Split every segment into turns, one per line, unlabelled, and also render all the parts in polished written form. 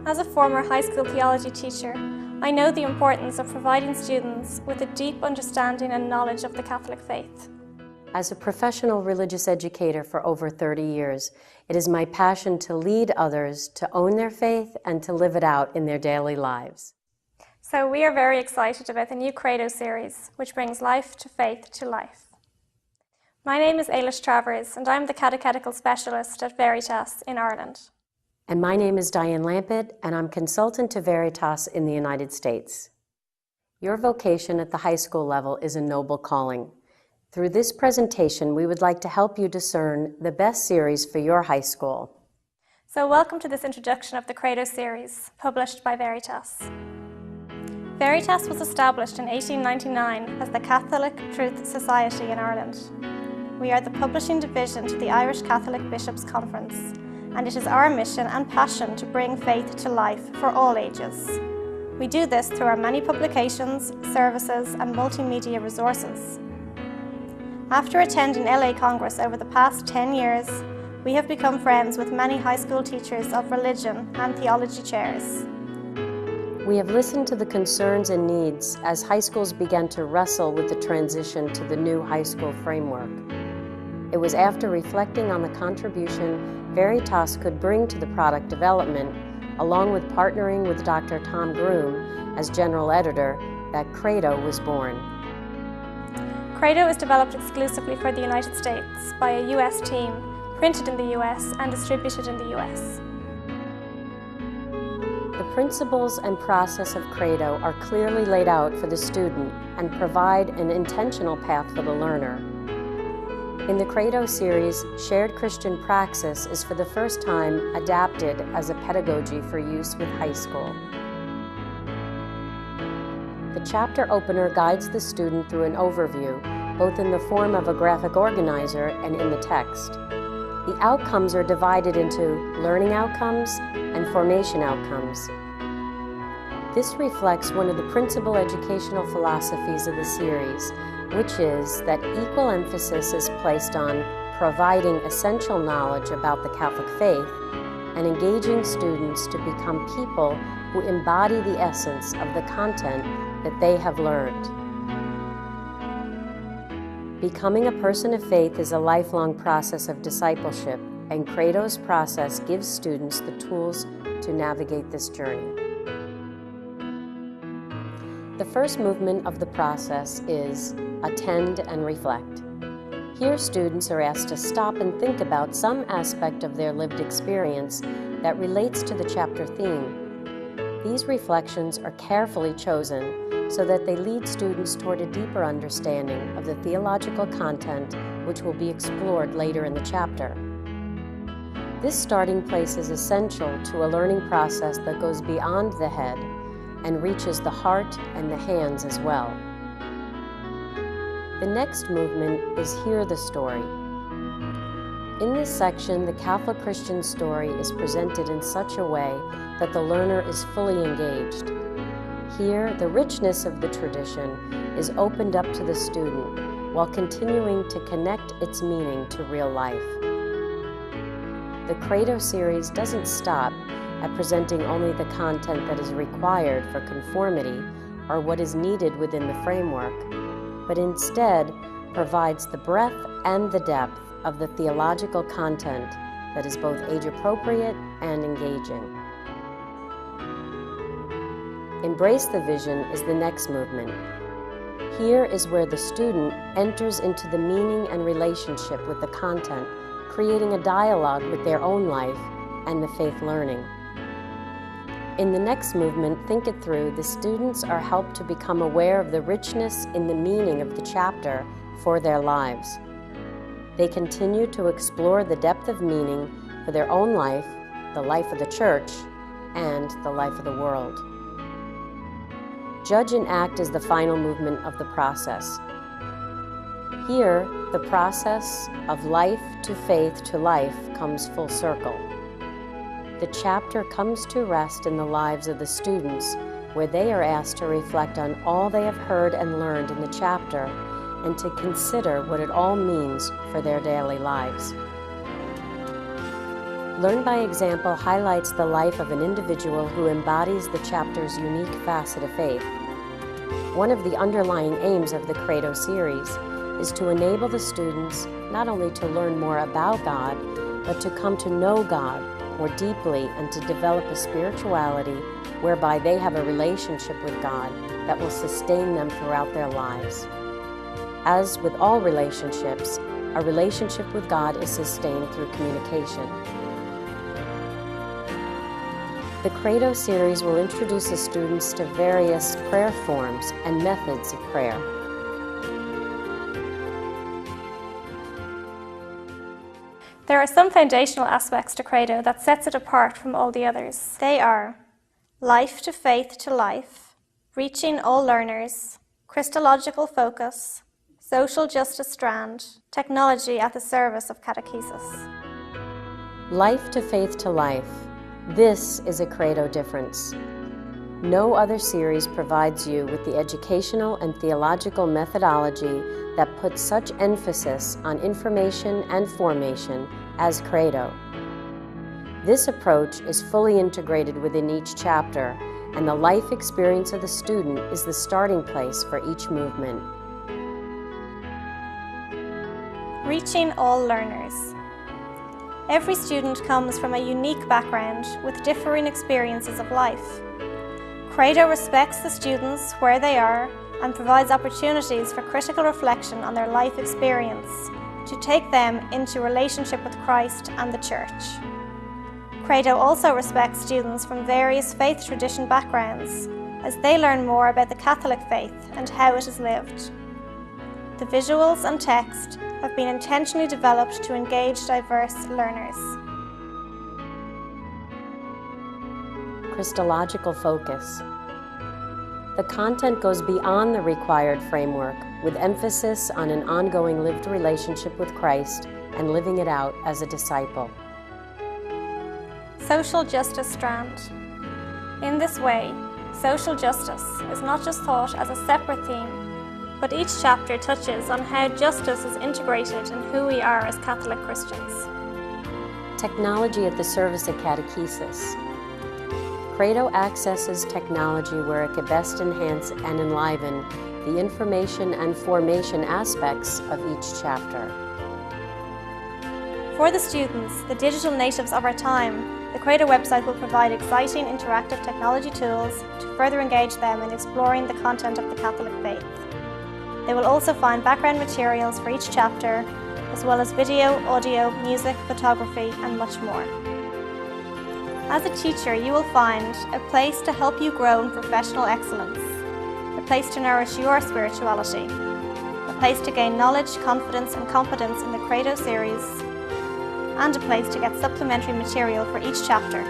As a former high school theology teacher, I know the importance of providing students with a deep understanding and knowledge of the Catholic faith.
As a professional religious educator for over 30 years, it is my passion to lead others to own their faith and to live it out in their daily lives.
So we are very excited about the new Credo Series, which brings life to faith to life. My name is Ailish Travers, and I'm the Catechetical Specialist at Veritas in Ireland.
And my name is Diane Lampett, and I'm consultant to Veritas in the United States. Your vocation at the high school level is a noble calling. Through this presentation, we would like to help you discern the best series for your high school.
So welcome to this introduction of the Credo Series, published by Veritas. Veritas was established in 1899 as the Catholic Truth Society in Ireland. We are the publishing division to the Irish Catholic Bishops' Conference, and it is our mission and passion to bring faith to life for all ages. We do this through our many publications, services, and multimedia resources. After attending LA Congress over the past 10 years, we have become friends with many high school teachers of religion and theology chairs.
We have listened to the concerns and needs as high schools began to wrestle with the transition to the new high school framework. It was after reflecting on the contribution Veritas could bring to the product development, along with partnering with Dr. Tom Groom as general editor, that Credo was born.
Credo is developed exclusively for the United States by a US team, printed in the US and distributed in the US.
The principles and process of Credo are clearly laid out for the student and provide an intentional path for the learner. In the Credo series, Shared Christian Praxis is for the first time adapted as a pedagogy for use with high school. The chapter opener guides the student through an overview, both in the form of a graphic organizer and in the text. The outcomes are divided into learning outcomes and formation outcomes. This reflects one of the principal educational philosophies of the series, which is that equal emphasis is placed on providing essential knowledge about the Catholic faith and engaging students to become people who embody the essence of the content that they have learned. Becoming a person of faith is a lifelong process of discipleship, and Credo's process gives students the tools to navigate this journey. The first movement of the process is attend and reflect. Here, students are asked to stop and think about some aspect of their lived experience that relates to the chapter theme. These reflections are carefully chosen so that they lead students toward a deeper understanding of the theological content which will be explored later in the chapter. This starting place is essential to a learning process that goes beyond the head and reaches the heart and the hands as well. The next movement is Hear the Story. In this section, the Catholic Christian story is presented in such a way that the learner is fully engaged. Here, the richness of the tradition is opened up to the student while continuing to connect its meaning to real life. The Credo series doesn't stop at presenting only the content that is required for conformity or what is needed within the framework, but instead provides the breadth and the depth of the theological content that is both age-appropriate and engaging. Embrace the Vision is the next movement. Here is where the student enters into the meaning and relationship with the content, creating a dialogue with their own life and the faith learning. In the next movement, Think It Through, the students are helped to become aware of the richness in the meaning of the chapter for their lives. They continue to explore the depth of meaning for their own life, the life of the Church, and the life of the world. Judge and Act is the final movement of the process. Here, the process of life to faith to life comes full circle. The chapter comes to rest in the lives of the students, where they are asked to reflect on all they have heard and learned in the chapter and to consider what it all means for their daily lives. Learn by Example highlights the life of an individual who embodies the chapter's unique facet of faith. One of the underlying aims of the Credo Series is to enable the students not only to learn more about God, but to come to know God more deeply and to develop a spirituality whereby they have a relationship with God that will sustain them throughout their lives. As with all relationships, a relationship with God is sustained through communication. The Credo Series will introduce the students to various prayer forms and methods of prayer.
There are some foundational aspects to Credo that sets it apart from all the others. They are life to faith to life, reaching all learners, Christological focus, social justice strand, technology at the service of catechesis.
Life to faith to life. This is a Credo difference. No other series provides you with the educational and theological methodology that puts such emphasis on information and formation as Credo. This approach is fully integrated within each chapter, and the life experience of the student is the starting place for each movement.
Reaching all learners. Every student comes from a unique background with differing experiences of life. Credo respects the students where they are and provides opportunities for critical reflection on their life experience to take them into relationship with Christ and the Church. Credo also respects students from various faith tradition backgrounds as they learn more about the Catholic faith and how it is lived. The visuals and text have been intentionally developed to engage diverse learners.
Christological focus. The content goes beyond the required framework with emphasis on an ongoing lived relationship with Christ and living it out as a disciple.
Social justice strand. In this way, social justice is not just thought as a separate theme, but each chapter touches on how justice is integrated in who we are as Catholic Christians.
Technology at the service of catechesis. Credo accesses technology where it could best enhance and enliven the information and formation aspects of each chapter.
For the students, the digital natives of our time, the Credo website will provide exciting interactive technology tools to further engage them in exploring the content of the Catholic faith. They will also find background materials for each chapter, as well as video, audio, music, photography, and much more. As a teacher, you will find a place to help you grow in professional excellence, a place to nourish your spirituality, a place to gain knowledge, confidence, and competence in the Credo series, and a place to get supplementary material for each chapter.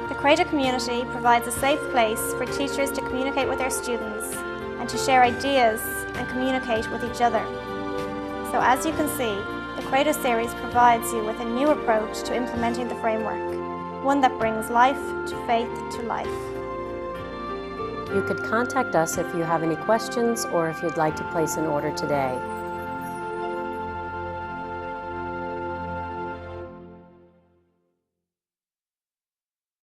The Credo community provides a safe place for teachers to communicate with their students and to share ideas and communicate with each other. So as you can see, the Credo series provides you with a new approach to implementing the framework, one that brings life to faith to life.
You could contact us if you have any questions or if you'd like to place an order today.